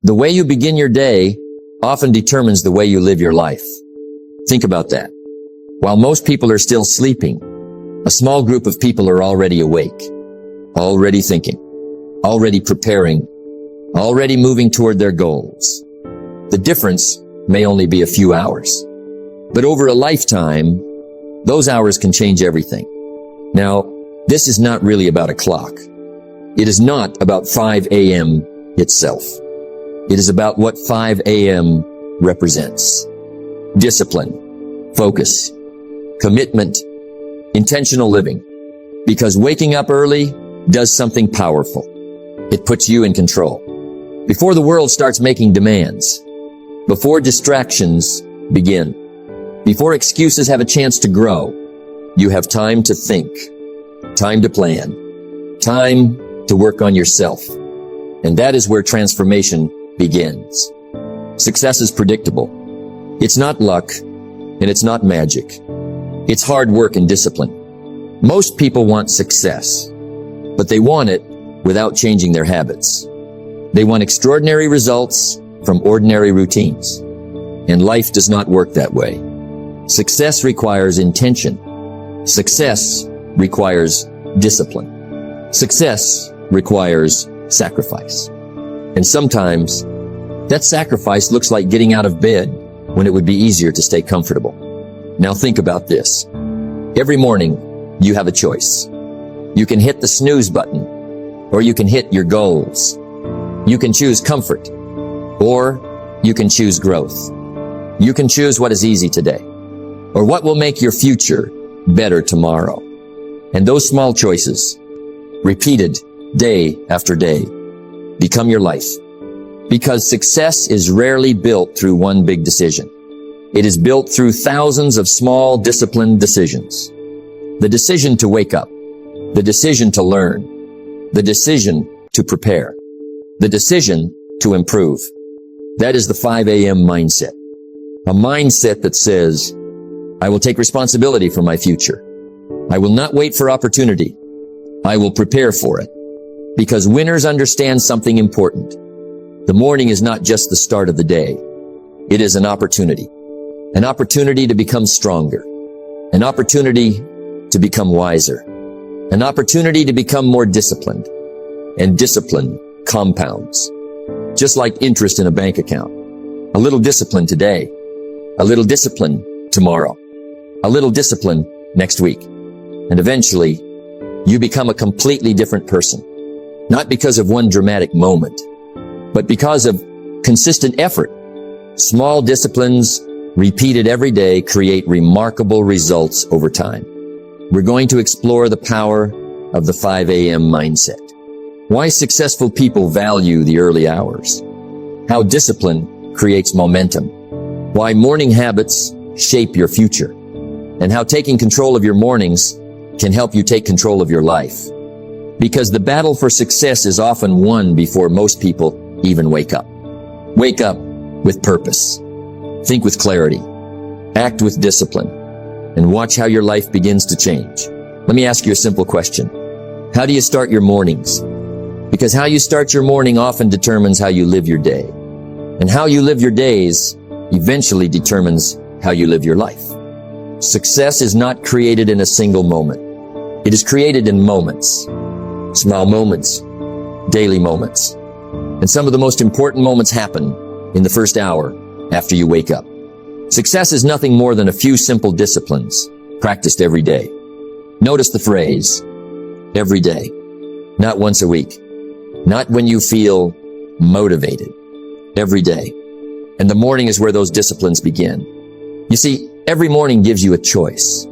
The way you begin your day often determines the way you live your life. Think about that. While most people are still sleeping, a small group of people are already awake, already thinking, already preparing, already moving toward their goals. The difference may only be a few hours, but over a lifetime, those hours can change everything. Now, this is not really about a clock. It is not about 5 a.m. itself. It is about what 5 a.m. represents. Discipline, focus, commitment, intentional living. Because waking up early does something powerful. It puts you in control. Before the world starts making demands, before distractions begin, before excuses have a chance to grow, you have time to think, time to plan, time to work on yourself. And that is where transformation begins. Success is predictable. It's not luck, and it's not magic. It's hard work and discipline. Most people want success, but they want it without changing their habits. They want extraordinary results from ordinary routines. And life does not work that way. Success requires intention. Success requires discipline. Success requires sacrifice. And sometimes that sacrifice looks like getting out of bed when it would be easier to stay comfortable. Now think about this. Every morning, you have a choice. You can hit the snooze button, or you can hit your goals. You can choose comfort, or you can choose growth. You can choose what is easy today, or what will make your future better tomorrow. And those small choices, repeated day after day, become your life. Because success is rarely built through one big decision. It is built through thousands of small, disciplined decisions. The decision to wake up, the decision to learn, the decision to prepare, the decision to improve. That is the 5 a.m. mindset. A mindset that says, I will take responsibility for my future. I will not wait for opportunity. I will prepare for it. Because winners understand something important. The morning is not just the start of the day. It is an opportunity to become stronger, an opportunity to become wiser, an opportunity to become more disciplined. And discipline compounds, just like interest in a bank account. A little discipline today, a little discipline tomorrow, a little discipline next week. And eventually, you become a completely different person. Not because of one dramatic moment, but because of consistent effort. Small disciplines repeated every day create remarkable results over time. We're going to explore the power of the 5 a.m. mindset. Why successful people value the early hours. How discipline creates momentum. Why morning habits shape your future. And how taking control of your mornings can help you take control of your life. Because the battle for success is often won before most people even wake up. Wake up with purpose. Think with clarity. Act with discipline. And watch how your life begins to change. Let me ask you a simple question. How do you start your mornings? Because how you start your morning often determines how you live your day. And how you live your days eventually determines how you live your life. Success is not created in a single moment. It is created in moments. Small moments, daily moments. And some of the most important moments happen in the first hour after you wake up. Success is nothing more than a few simple disciplines practiced every day. Notice the phrase, every day, not once a week, not when you feel motivated, every day. And the morning is where those disciplines begin. You see, every morning gives you a choice,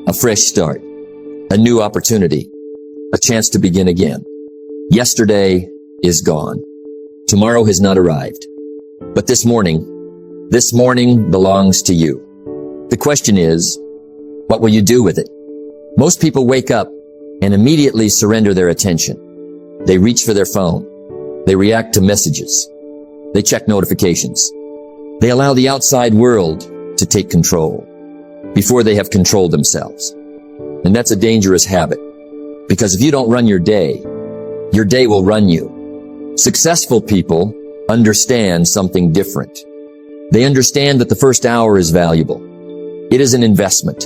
a fresh start, a new opportunity, a chance to begin again. Yesterday is gone. Tomorrow has not arrived. But this morning belongs to you. The question is, what will you do with it? Most people wake up and immediately surrender their attention. They reach for their phone. They react to messages. They check notifications. They allow the outside world to take control before they have controlled themselves. And that's a dangerous habit. Because if you don't run your day will run you. Successful people understand something different. They understand that the first hour is valuable. It is an investment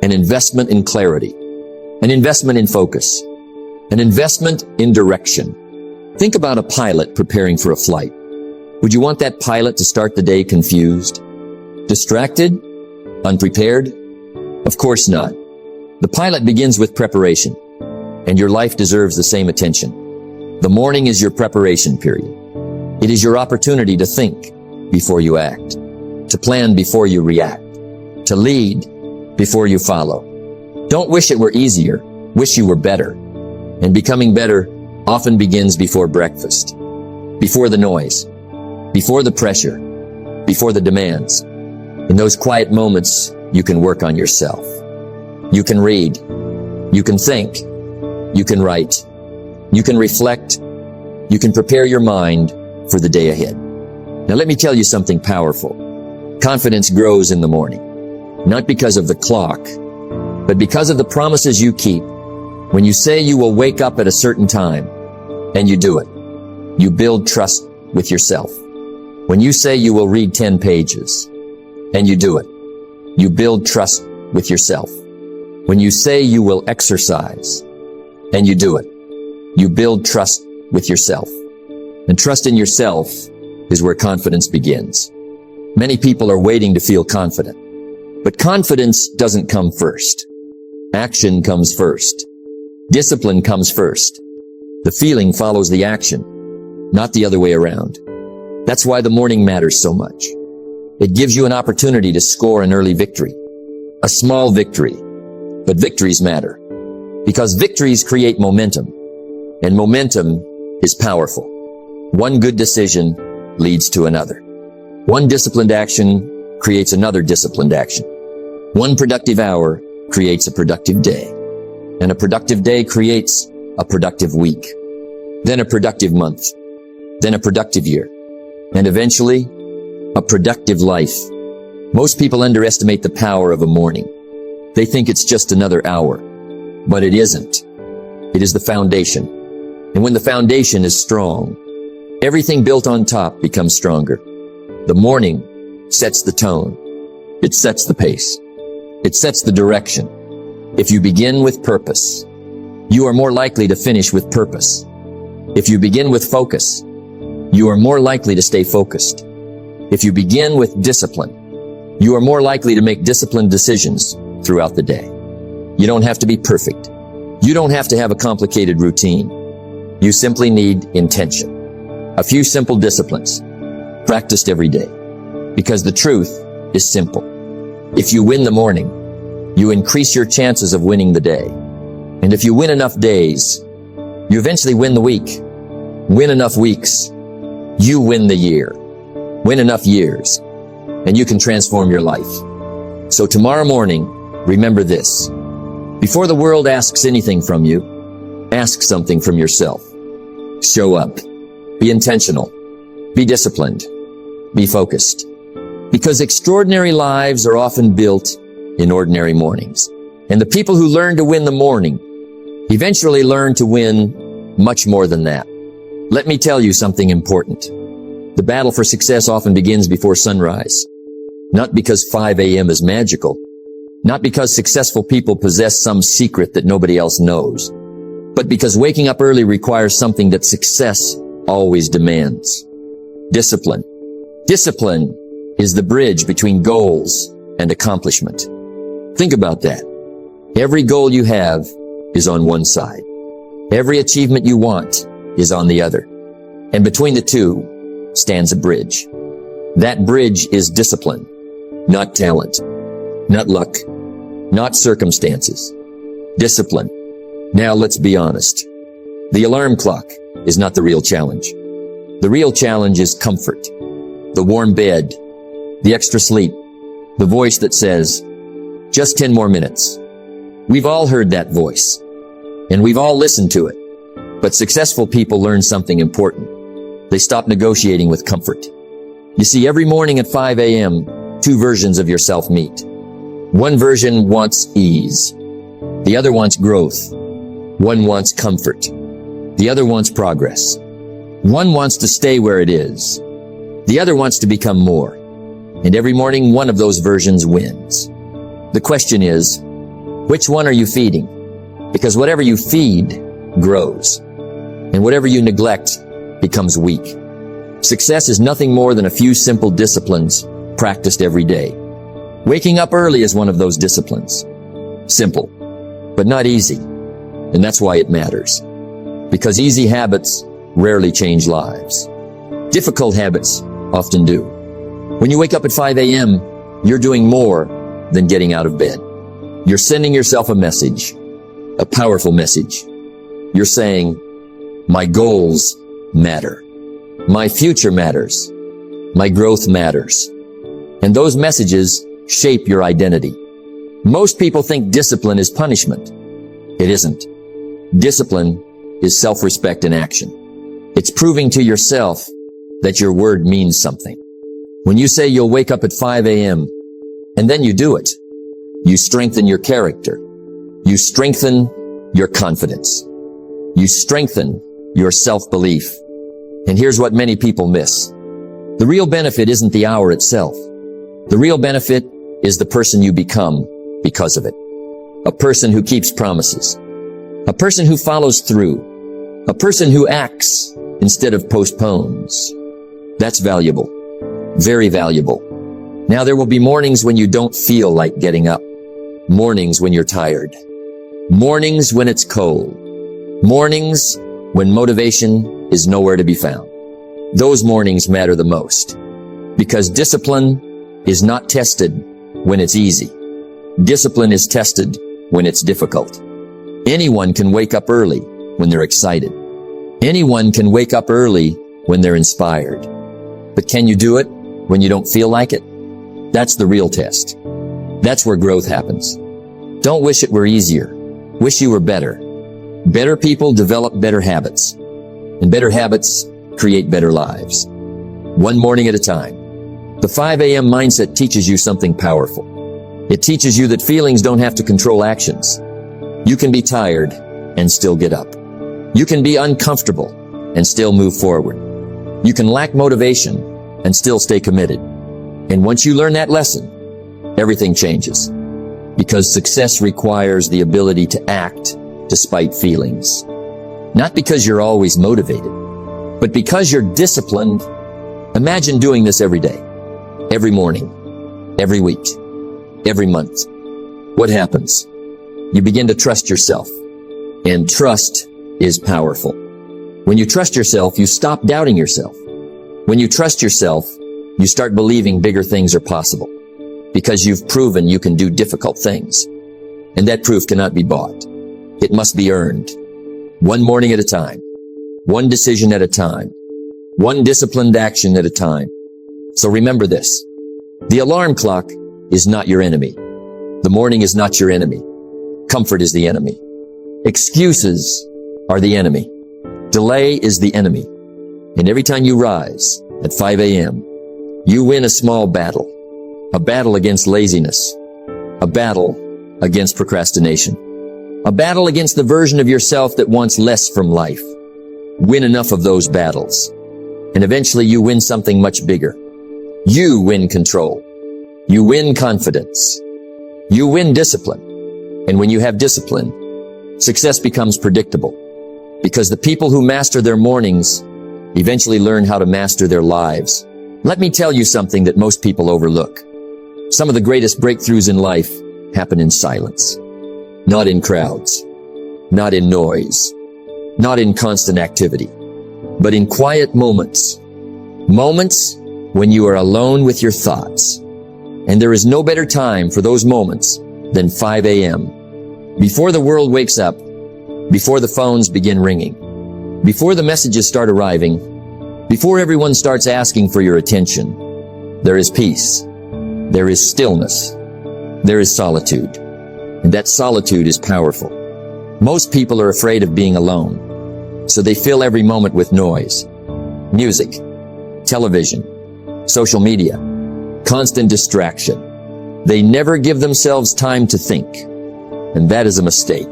in clarity, an investment in focus, an investment in direction. Think about a pilot preparing for a flight. Would you want that pilot to start the day confused, distracted, unprepared? Of course not. The pilot begins with preparation, and your life deserves the same attention. The morning is your preparation period. It is your opportunity to think before you act, to plan before you react, to lead before you follow. Don't wish it were easier, wish you were better. And becoming better often begins before breakfast, before the noise, before the pressure, before the demands. In those quiet moments, you can work on yourself. You can read, you can think, you can write, you can reflect, you can prepare your mind for the day ahead. Now let me tell you something powerful. Confidence grows in the morning, not because of the clock, but because of the promises you keep. When you say you will wake up at a certain time, and you do it, you build trust with yourself. When you say you will read 10 pages, and you do it, you build trust with yourself. When you say you will exercise, and you do it, you build trust with yourself. And trust in yourself is where confidence begins. Many people are waiting to feel confident, but confidence doesn't come first. Action comes first. Discipline comes first. The feeling follows the action, not the other way around. That's why the morning matters so much. It gives you an opportunity to score an early victory, a small victory, but victories matter because victories create momentum, and momentum is powerful. One good decision leads to another. One disciplined action creates another disciplined action. One productive hour creates a productive day. And a productive day creates a productive week. Then a productive month. Then a productive year. And eventually, a productive life. Most people underestimate the power of a morning. They think it's just another hour. But it isn't. It is the foundation. And when the foundation is strong, everything built on top becomes stronger. The morning sets the tone. It sets the pace. It sets the direction. If you begin with purpose, you are more likely to finish with purpose. If you begin with focus, you are more likely to stay focused. If you begin with discipline, you are more likely to make disciplined decisions throughout the day. You don't have to be perfect. You don't have to have a complicated routine. You simply need intention. A few simple disciplines, practiced every day. Because the truth is simple. If you win the morning, you increase your chances of winning the day. And if you win enough days, you eventually win the week. Win enough weeks, you win the year. Win enough years, and you can transform your life. So tomorrow morning, remember this. Before the world asks anything from you, ask something from yourself. Show up. Be intentional. Be disciplined. Be focused. Because extraordinary lives are often built in ordinary mornings. And the people who learn to win the morning eventually learn to win much more than that. Let me tell you something important. The battle for success often begins before sunrise. Not because 5 a.m. is magical. Not because successful people possess some secret that nobody else knows. But because waking up early requires something that success always demands. Discipline. Discipline is the bridge between goals and accomplishment. Think about that. Every goal you have is on one side. Every achievement you want is on the other. And between the two stands a bridge. That bridge is discipline, not talent, not luck, not circumstances. Discipline. Now let's be honest. The alarm clock is not the real challenge. The real challenge is comfort, the warm bed, the extra sleep, the voice that says, just 10 more minutes. We've all heard that voice, and we've all listened to it. But successful people learn something important. They stop negotiating with comfort. You see, every morning at 5 a.m., two versions of yourself meet. One version wants ease. The other wants growth. One wants comfort. The other wants progress. One wants to stay where it is. The other wants to become more. And every morning, one of those versions wins. The question is, which one are you feeding? Because whatever you feed grows. And whatever you neglect becomes weak. Success is nothing more than a few simple disciplines practiced every day. Waking up early is one of those disciplines. Simple, but not easy. And that's why it matters. Because easy habits rarely change lives. Difficult habits often do. When you wake up at 5 a.m., you're doing more than getting out of bed. You're sending yourself a message, a powerful message. You're saying, my goals matter. My future matters. My growth matters. And those messages shape your identity. Most people think discipline is punishment. It isn't. Discipline is self-respect in action. It's proving to yourself that your word means something. When you say you'll wake up at 5 a.m. and then you do it, you strengthen your character. You strengthen your confidence. You strengthen your self-belief. And here's what many people miss. The real benefit isn't the hour itself. The real benefit is the person you become because of it. A person who keeps promises. A person who follows through. A person who acts instead of postpones. That's valuable. Very valuable. Now there will be mornings when you don't feel like getting up. Mornings when you're tired. Mornings when it's cold. Mornings when motivation is nowhere to be found. Those mornings matter the most. Because discipline is not tested when it's easy. Discipline is tested when it's difficult. Anyone can wake up early when they're excited. Anyone can wake up early when they're inspired. But can you do it when you don't feel like it? That's the real test. That's where growth happens. Don't wish it were easier. Wish you were better. Better people develop better habits. And better habits create better lives. One morning at a time. The 5 a.m. mindset teaches you something powerful. It teaches you that feelings don't have to control actions. You can be tired and still get up. You can be uncomfortable and still move forward. You can lack motivation and still stay committed. And once you learn that lesson, everything changes. Because success requires the ability to act despite feelings. Not because you're always motivated, but because you're disciplined. Imagine doing this every day, every morning, every week, every month. What happens? You begin to trust yourself. And trust is powerful. When you trust yourself, you stop doubting yourself. When you trust yourself, you start believing bigger things are possible. Because you've proven you can do difficult things. And that proof cannot be bought. It must be earned. One morning at a time. One decision at a time. One disciplined action at a time. So remember this. The alarm clock is not your enemy. The morning is not your enemy. Comfort is the enemy. Excuses are the enemy. Delay is the enemy. And every time you rise at 5 a.m., you win a small battle. A battle against laziness. A battle against procrastination. A battle against the version of yourself that wants less from life. Win enough of those battles. And eventually you win something much bigger. You win control. You win confidence. You win discipline. And when you have discipline, success becomes predictable. Because the people who master their mornings eventually learn how to master their lives. Let me tell you something that most people overlook. Some of the greatest breakthroughs in life happen in silence. Not in crowds. Not in noise. Not in constant activity. But in quiet moments. Moments when you are alone with your thoughts. And there is no better time for those moments than 5 a.m. Before the world wakes up, before the phones begin ringing, before the messages start arriving, before everyone starts asking for your attention, there is peace. There is stillness. There is solitude. And that solitude is powerful. Most people are afraid of being alone, so they fill every moment with noise, music, television, social media, constant distraction. They never give themselves time to think. And that is a mistake.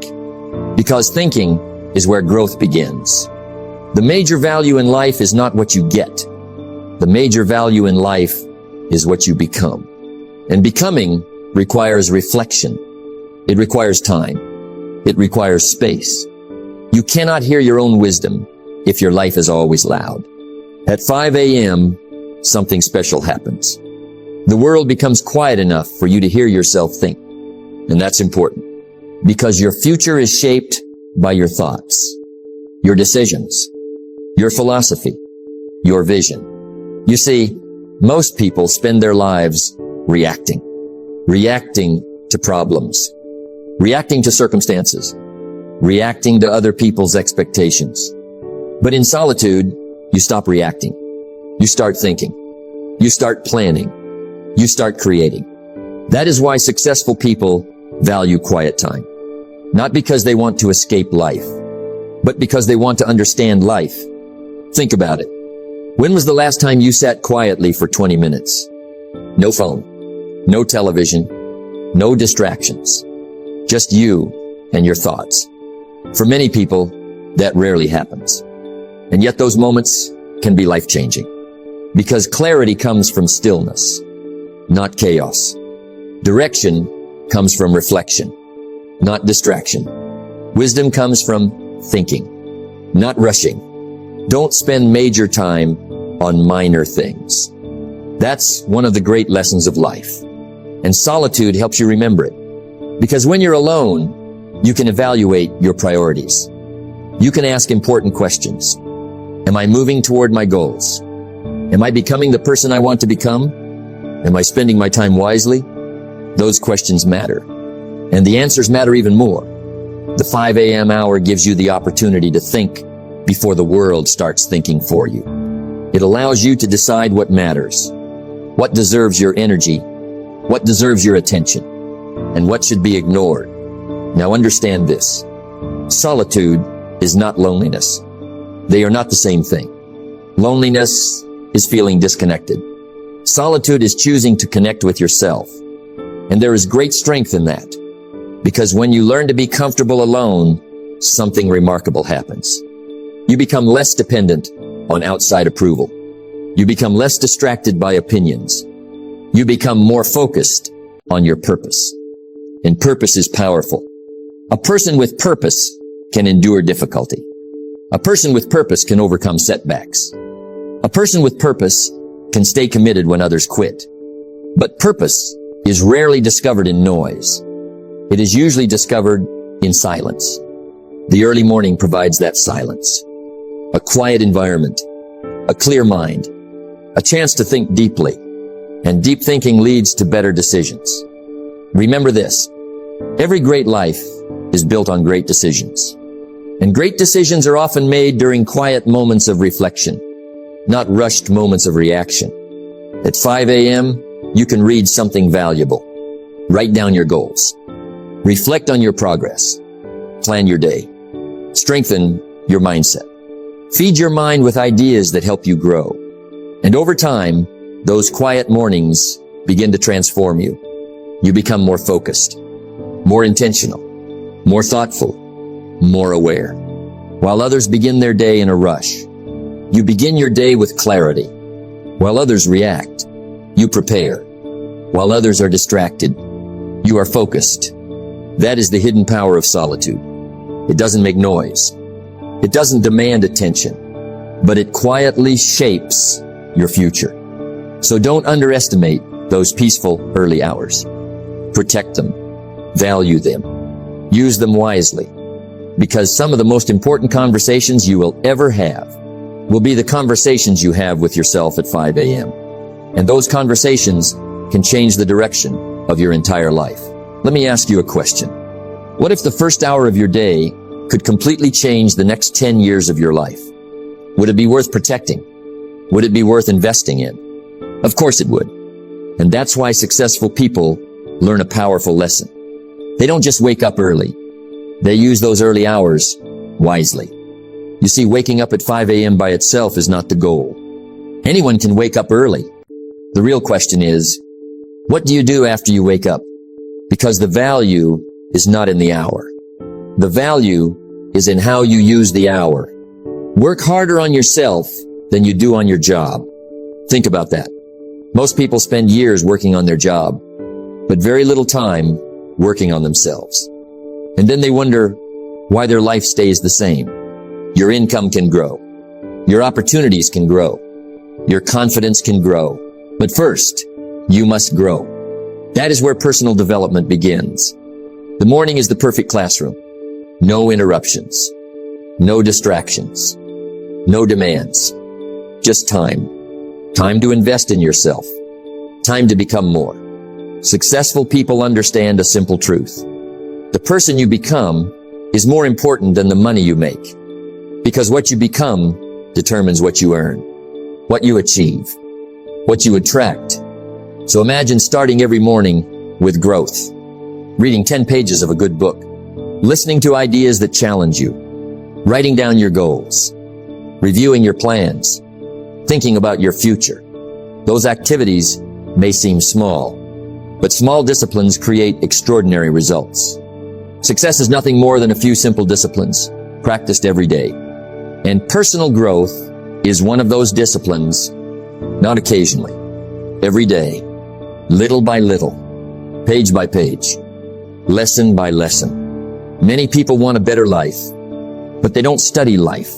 Because thinking is where growth begins. The major value in life is not what you get. The major value in life is what you become. And becoming requires reflection. It requires time. It requires space. You cannot hear your own wisdom if your life is always loud. At 5 a.m., something special happens. The world becomes quiet enough for you to hear yourself think. And that's important, because your future is shaped by your thoughts, your decisions, your philosophy, your vision. You see, most people spend their lives reacting to problems, reacting to circumstances, reacting to other people's expectations. But in solitude, you stop reacting. You start thinking. You start planning. You start creating. That is why successful people value quiet time. Not because they want to escape life, but because they want to understand life. Think about it. When was the last time you sat quietly for 20 minutes? No phone, no television, no distractions. Just you and your thoughts. For many people, that rarely happens. And yet those moments can be life-changing. Because clarity comes from stillness, not chaos. Direction comes from reflection, not distraction. Wisdom comes from thinking, not rushing. Don't spend major time on minor things. That's one of the great lessons of life. And solitude helps you remember it. Because when you're alone, you can evaluate your priorities. You can ask important questions. Am I moving toward my goals? Am I becoming the person I want to become? Am I spending my time wisely? Those questions matter. And the answers matter even more. The 5 a.m. hour gives you the opportunity to think before the world starts thinking for you. It allows you to decide what matters, what deserves your energy, what deserves your attention, and what should be ignored. Now understand this. Solitude is not loneliness. They are not the same thing. Loneliness is feeling disconnected. Solitude is choosing to connect with yourself. And there is great strength in that. Because when you learn to be comfortable alone, something remarkable happens. You become less dependent on outside approval. You become less distracted by opinions. You become more focused on your purpose. And purpose is powerful. A person with purpose can endure difficulty. A person with purpose can overcome setbacks. A person with purpose can stay committed when others quit. But purpose is rarely discovered in noise. It is usually discovered in silence. The early morning provides that silence. A quiet environment, a clear mind, a chance to think deeply, and deep thinking leads to better decisions. Remember this, every great life is built on great decisions. And great decisions are often made during quiet moments of reflection, not rushed moments of reaction. At 5 a.m., you can read something valuable. Write down your goals. Reflect on your progress. Plan your day. Strengthen your mindset. Feed your mind with ideas that help you grow. And over time, those quiet mornings begin to transform you. You become more focused, more intentional, more thoughtful, more aware. While others begin their day in a rush, you begin your day with clarity. While others react, you prepare. While others are distracted, you are focused. That is the hidden power of solitude. It doesn't make noise. It doesn't demand attention, but it quietly shapes your future. So don't underestimate those peaceful early hours. Protect them. Value them. Use them wisely. Because some of the most important conversations you will ever have will be the conversations you have with yourself at 5 a.m. And those conversations can change the direction of your entire life. Let me ask you a question. What if the first hour of your day could completely change the next 10 years of your life? Would it be worth protecting? Would it be worth investing in? Of course it would. And that's why successful people learn a powerful lesson. They don't just wake up early. They use those early hours wisely. You see, waking up at 5 a.m. by itself is not the goal. Anyone can wake up early. The real question is, what do you do after you wake up? Because the value is not in the hour. The value is in how you use the hour. Work harder on yourself than you do on your job. Think about that. Most people spend years working on their job, but very little time working on themselves. And then they wonder why their life stays the same. Your income can grow. Your opportunities can grow. Your confidence can grow. But first, you must grow. That is where personal development begins. The morning is the perfect classroom. No interruptions. No distractions. No demands. Just time. Time to invest in yourself. Time to become more. Successful people understand a simple truth. The person you become is more important than the money you make. Because what you become determines what you earn, what you achieve, what you attract. So imagine starting every morning with growth, reading 10 pages of a good book, listening to ideas that challenge you, writing down your goals, reviewing your plans, thinking about your future. Those activities may seem small, but small disciplines create extraordinary results. Success is nothing more than a few simple disciplines practiced every day. And personal growth is one of those disciplines, not occasionally, every day, little by little, page by page, lesson by lesson. Many people want a better life, but they don't study life.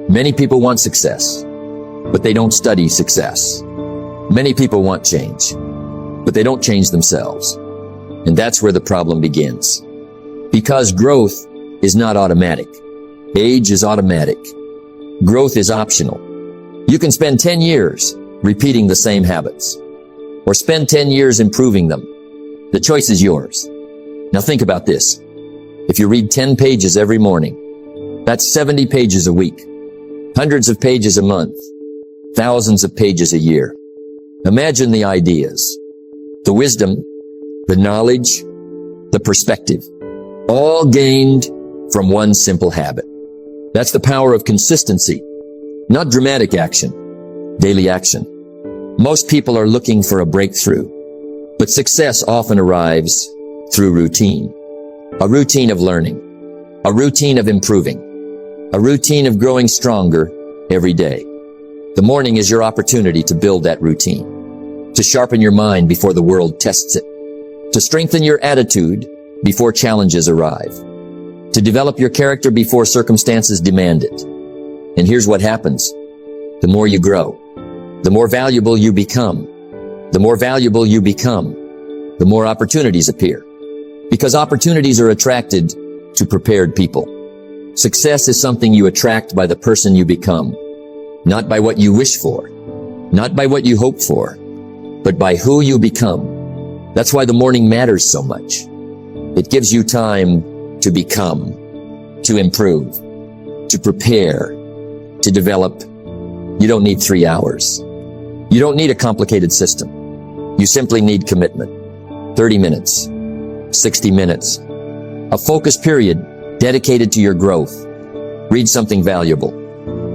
Many people want success, but they don't study success. Many people want change, but they don't change themselves. And that's where the problem begins. Because growth is not automatic. Age is automatic. Growth is optional. You can spend 10 years repeating the same habits, or spend 10 years improving them. The choice is yours. Now think about this. If you read 10 pages every morning, that's 70 pages a week, hundreds of pages a month, thousands of pages a year. Imagine the ideas, the wisdom, the knowledge, the perspective, all gained from one simple habit. That's the power of consistency, not dramatic action, daily action. Most people are looking for a breakthrough, but success often arrives through routine. A routine of learning, a routine of improving, a routine of growing stronger every day. The morning is your opportunity to build that routine, to sharpen your mind before the world tests it, to strengthen your attitude before challenges arrive, to develop your character before circumstances demand it. And here's what happens. The more you grow, the more valuable you become. The more valuable you become, the more opportunities appear. Because opportunities are attracted to prepared people. Success is something you attract by the person you become, not by what you wish for, not by what you hope for, but by who you become. That's why the morning matters so much. It gives you time to become, to improve, to prepare, to develop. You don't need 3 hours. You don't need a complicated system. You simply need commitment. 30 minutes, 60 minutes, a focused period dedicated to your growth. Read something valuable.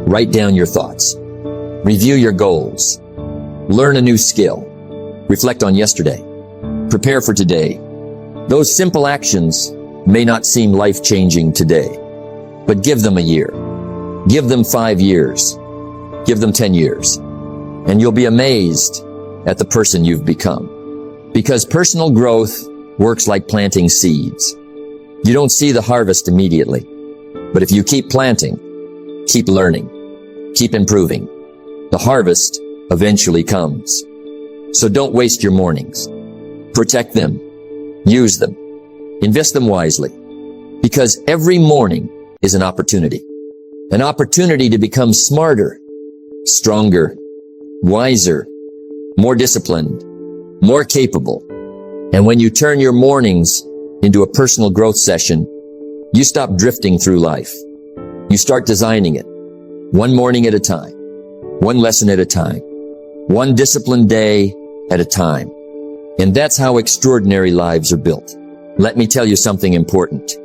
Write down your thoughts. Review your goals. Learn a new skill. Reflect on yesterday. Prepare for today. Those simple actions may not seem life-changing today, but give them a year. Give them 5 years. Give them 10 years. And you'll be amazed at the person you've become. Because personal growth works like planting seeds. You don't see the harvest immediately, but if you keep planting, keep learning, keep improving, the harvest eventually comes. So don't waste your mornings. Protect them. Use them. Invest them wisely. Because every morning is an opportunity to become smarter, stronger, wiser, more disciplined, more capable. And when you turn your mornings into a personal growth session, you stop drifting through life. You start designing it, one morning at a time, one lesson at a time, one disciplined day at a time. And that's how extraordinary lives are built. Let me tell you something important.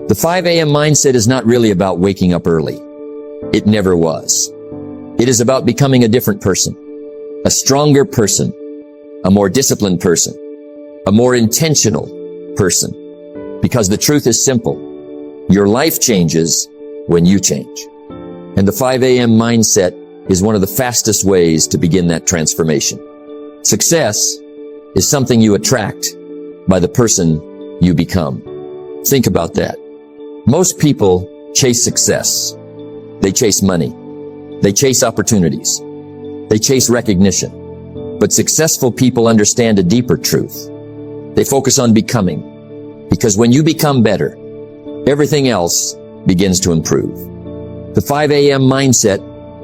The 5 a.m. mindset is not really about waking up early. It never was. It is about becoming a different person, a stronger person, a more disciplined person, a more intentional person. Because the truth is simple. Your life changes when you change. And the 5 a.m. mindset is one of the fastest ways to begin that transformation. Success is something you attract by the person you become. Think about that. Most people chase success. They chase money. They chase opportunities. They chase recognition. But successful people understand a deeper truth. They focus on becoming. Because when you become better, everything else begins to improve. The 5 a.m. mindset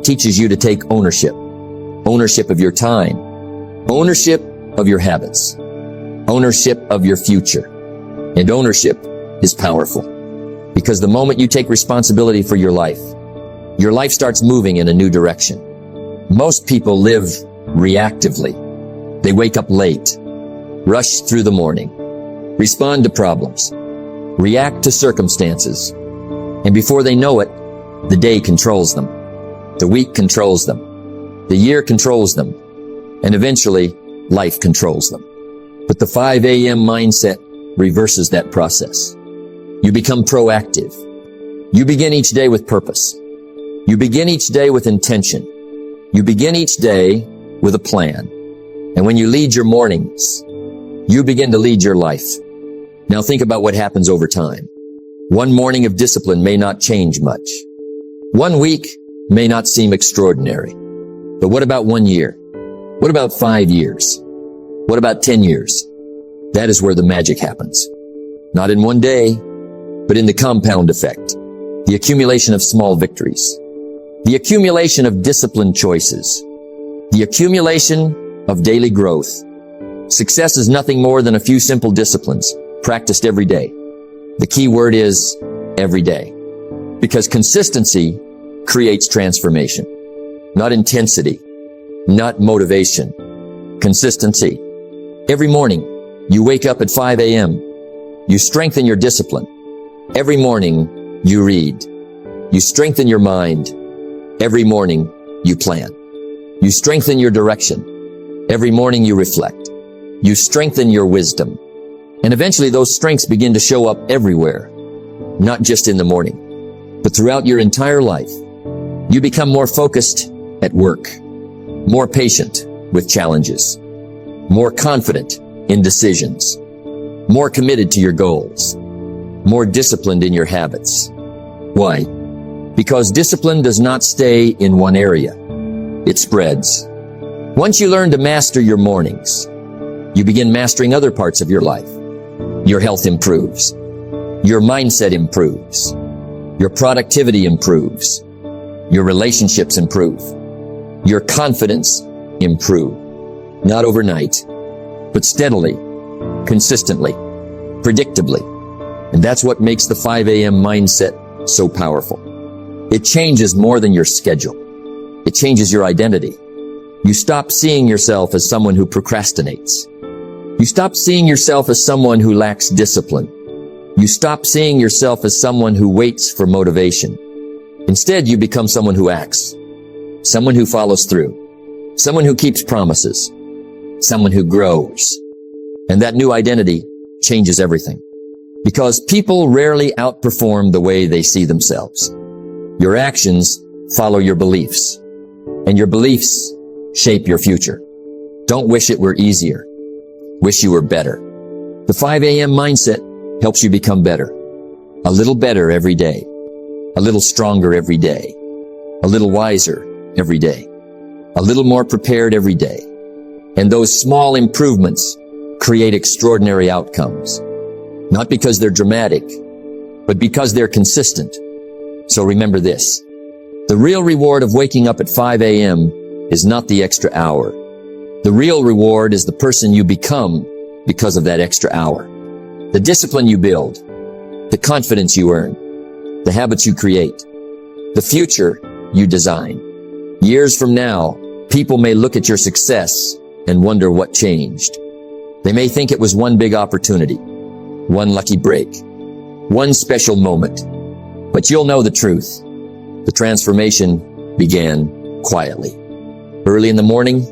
teaches you to take ownership. Ownership of your time. Ownership of your habits. Ownership of your future. And ownership is powerful. Because the moment you take responsibility for your life starts moving in a new direction. Most people live reactively. They wake up late, rush through the morning, respond to problems, react to circumstances, and before they know it, the day controls them, the week controls them, the year controls them, and eventually life controls them. But the 5 a.m. mindset reverses that process. You become proactive. You begin each day with purpose. You begin each day with intention. You begin each day with a plan. And when you lead your mornings, you begin to lead your life. Now think about what happens over time. One morning of discipline may not change much. 1 week may not seem extraordinary. But what about 1 year? What about 5 years? What about 10 years? That is where the magic happens. Not in one day, but in the compound effect. The accumulation of small victories. The accumulation of disciplined choices. The accumulation of daily growth. Success is nothing more than a few simple disciplines practiced every day. The key word is every day. Because consistency creates transformation. Not intensity. Not motivation. Consistency. Every morning, you wake up at 5 a.m. You strengthen your discipline. Every morning, you read. You strengthen your mind. Every morning, you plan. You strengthen your direction. Every morning, you reflect. You strengthen your wisdom. And eventually, those strengths begin to show up everywhere. Not just in the morning, but throughout your entire life. You become more focused at work. More patient with challenges. More confident in decisions. More committed to your goals. More disciplined in your habits. Why? Because discipline does not stay in one area. It spreads. Once you learn to master your mornings, you begin mastering other parts of your life. Your health improves. Your mindset improves. Your productivity improves. Your relationships improve. Your confidence improve. Not overnight, but steadily, consistently, predictably. And that's what makes the 5 a.m. mindset so powerful. It changes more than your schedule. It changes your identity. You stop seeing yourself as someone who procrastinates. You stop seeing yourself as someone who lacks discipline. You stop seeing yourself as someone who waits for motivation. Instead, you become someone who acts, someone who follows through, someone who keeps promises, someone who grows. And that new identity changes everything. Because people rarely outperform the way they see themselves. Your actions follow your beliefs, and your beliefs shape your future. Don't wish it were easier. Wish you were better. The 5 a.m. mindset helps you become better. A little better every day. A little stronger every day. A little wiser every day. A little more prepared every day. And those small improvements create extraordinary outcomes. Not because they're dramatic, but because they're consistent. So remember this. The real reward of waking up at 5 a.m. is not the extra hour. The real reward is the person you become because of that extra hour. The discipline you build, the confidence you earn, the habits you create, the future you design. Years from now, people may look at your success and wonder what changed. They may think it was one big opportunity, one lucky break, one special moment. But you'll know the truth. The transformation began quietly. Early in the morning,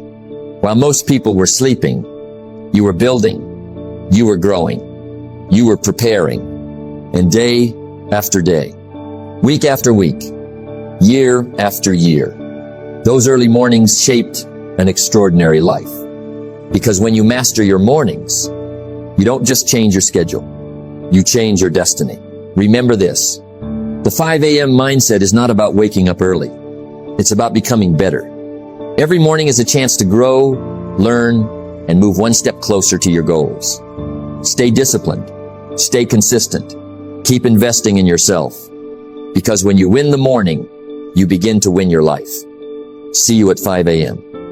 while most people were sleeping, you were building, you were growing, you were preparing, and day after day, week after week, year after year. Those early mornings shaped an extraordinary life. Because when you master your mornings, you don't just change your schedule, you change your destiny. Remember this, the 5 a.m. mindset is not about waking up early. It's about becoming better. Every morning is a chance to grow, learn, and move one step closer to your goals. Stay disciplined, stay consistent, keep investing in yourself. Because when you win the morning, you begin to win your life. See you at 5 a.m.